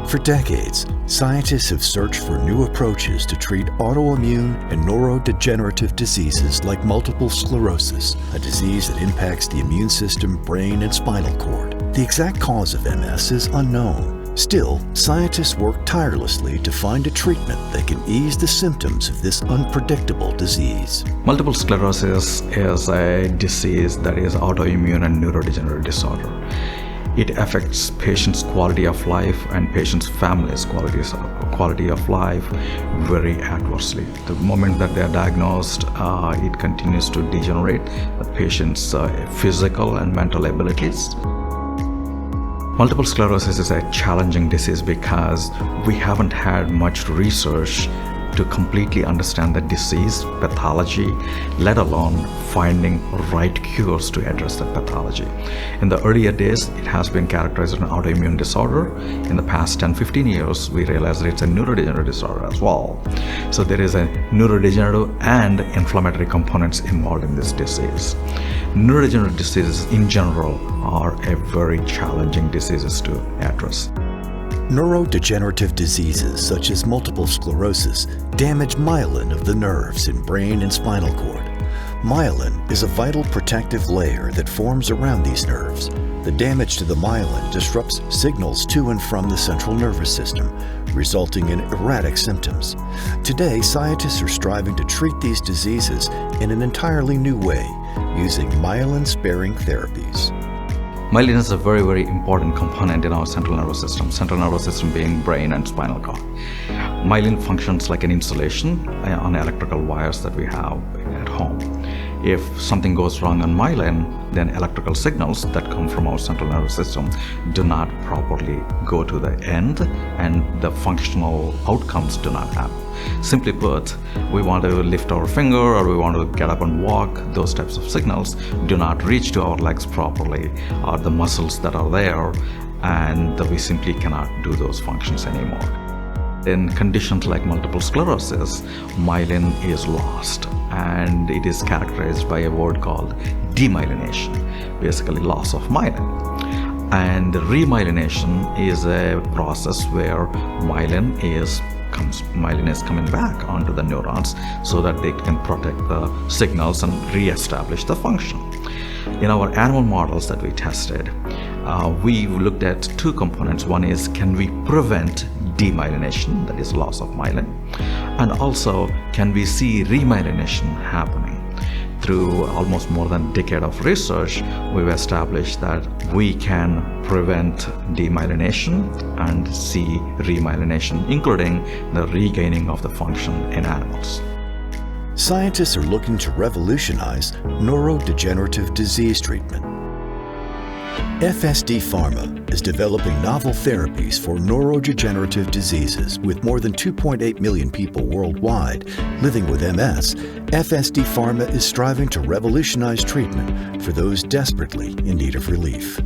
For decades, scientists have searched for new approaches to treat autoimmune and neurodegenerative diseases like multiple sclerosis, a disease that impacts the immune system, brain, and spinal cord. The exact cause of MS is unknown. Still, scientists work tirelessly to find a treatment that can ease the symptoms of this unpredictable disease. Multiple sclerosis is a disease that is autoimmune and neurodegenerative disorder. It affects patients' quality of life and patients' families' quality of life very adversely. The moment that they are diagnosed, it continues to degenerate the patient's physical and mental abilities. Multiple sclerosis is a challenging disease because we haven't had much research to completely understand the disease pathology, let alone finding right cures to address that pathology. In the earlier days, it has been characterized as an autoimmune disorder. In the past 10-15 years, we realized that it's a neurodegenerative disorder as well. So there is a neurodegenerative and inflammatory components involved in this disease. Neurodegenerative diseases in general are a very challenging diseases to address. Neurodegenerative diseases such as multiple sclerosis damage myelin of the nerves in brain and spinal cord. Myelin is a vital protective layer that forms around these nerves. The damage to the myelin disrupts signals to and from the central nervous system, resulting in erratic symptoms. Today, scientists are striving to treat these diseases in an entirely new way, using myelin-sparing therapies. Myelin is a very, very important component in our central nervous system being brain and spinal cord. Myelin functions like an insulation on electrical wires that we have at home. If something goes wrong on myelin, then electrical signals that come from our central nervous system do not properly go to the end, and the functional outcomes do not happen. Simply put, we want to lift our finger or we want to get up and walk, those types of signals do not reach to our legs properly, or the muscles that are there, and we simply cannot do those functions anymore. In conditions like multiple sclerosis, myelin is lost, and it is characterized by a word called demyelination, basically loss of myelin. And remyelination is a process where myelin is coming back onto the neurons so that they can protect the signals and re-establish the function. In our animal models that we tested, we looked at two components. One is, can we prevent demyelination, that is loss of myelin, and also can we see remyelination happening. Through almost more than a decade of research, we've established that we can prevent demyelination and see remyelination, including the regaining of the function in animals. Scientists are looking to revolutionize neurodegenerative disease treatment. FSD Pharma is developing novel therapies for neurodegenerative diseases. With more than 2.8 million people worldwide living with MS, FSD Pharma is striving to revolutionize treatment for those desperately in need of relief.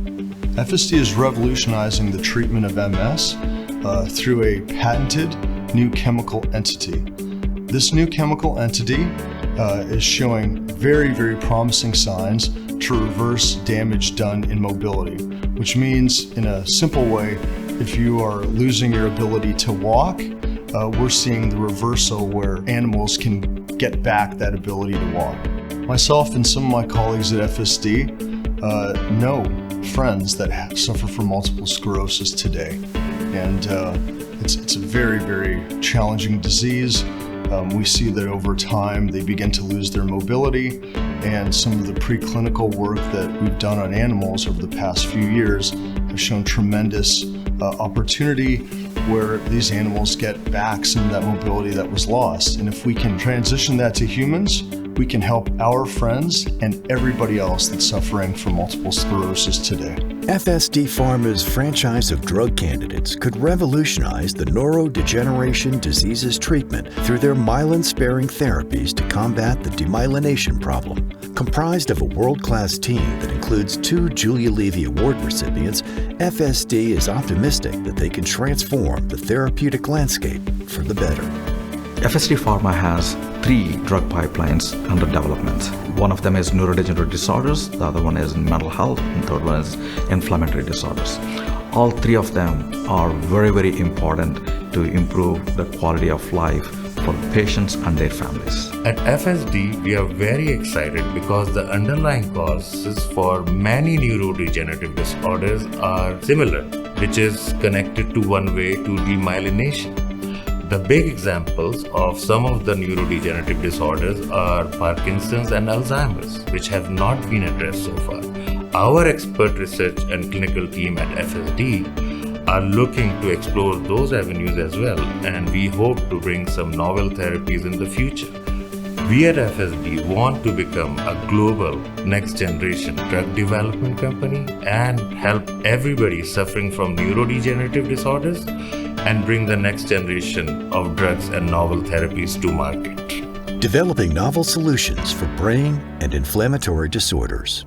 FSD is revolutionizing the treatment of MS through a patented new chemical entity. This new chemical entity is showing very, very promising signs to reverse damage done in mobility, which means, in a simple way, if you are losing your ability to walk, we're seeing the reversal where animals can get back that ability to walk. Myself and some of my colleagues at FSD know friends that suffer from multiple sclerosis today, and it's a very, very challenging disease. We see that over time they begin to lose their mobility, and some of the preclinical work that we've done on animals over the past few years have shown tremendous opportunity where these animals get back some of that mobility that was lost. And if we can transition that to humans, we can help our friends and everybody else that's suffering from multiple sclerosis today. FSD Pharma's franchise of drug candidates could revolutionize the neurodegeneration diseases treatment through their myelin-sparing therapies to combat the demyelination problem. Comprised of a world-class team that includes 2 Julia Levy Award recipients, FSD is optimistic that they can transform the therapeutic landscape for the better. FSD Pharma has 3 drug pipelines under development. One of them is neurodegenerative disorders, the other one is in mental health, and the third one is inflammatory disorders. All three of them are very, very important to improve the quality of life for patients and their families. At FSD, we are very excited because the underlying causes for many neurodegenerative disorders are similar, which is connected to one way to demyelination. The big examples of some of the neurodegenerative disorders are Parkinson's and Alzheimer's, which have not been addressed so far. Our expert research and clinical team at FSD are looking to explore those avenues as well, and we hope to bring some novel therapies in the future. We at FSD want to become a global next-generation drug development company and help everybody suffering from neurodegenerative disorders and bring the next generation of drugs and novel therapies to market. Developing novel solutions for brain and inflammatory disorders.